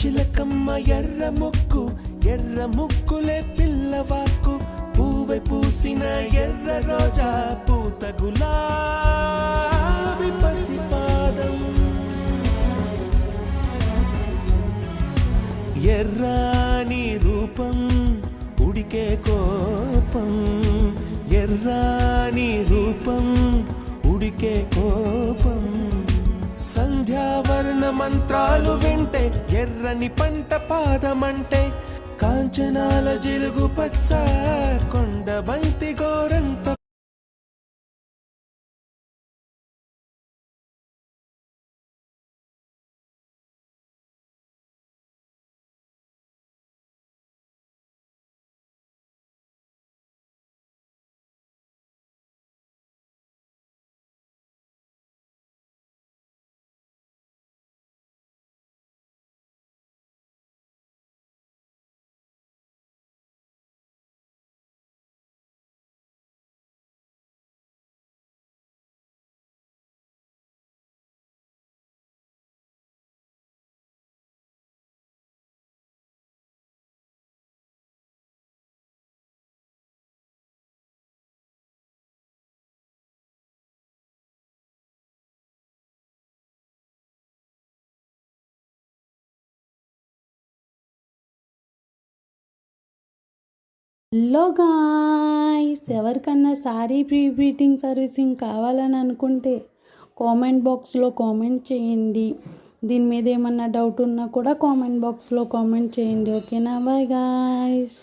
చిలకమ్మ ఎర్ర ముక్కులే పిల్లవాకు పూవై పూసిన ఎర్ర రోజా పూత గులాబీ పసిపాదం ఎర్రాని రూపం ఉడికే కోపం ఎర్రాని రూపం ఉడికే కోపం సంధ్యావర్ణ మంత్రాలు వింటే ఎర్రని పంట పాదమంటే కాంచనాల జిలుగు పచ్చ కొండ బంతి గోరంత హలో గాయ్స్, ఎవరికన్నా శారీ ప్రీ ప్రింటింగ్ సర్వీసింగ్ కావాలని అనుకుంటే కామెంట్ బాక్స్లో కామెంట్ చేయండి. దీని మీద ఏమన్నా డౌట్ ఉన్నా కూడా కామెంట్ బాక్స్లో కామెంట్ చేయండి. ఓకేనా? Bye guys.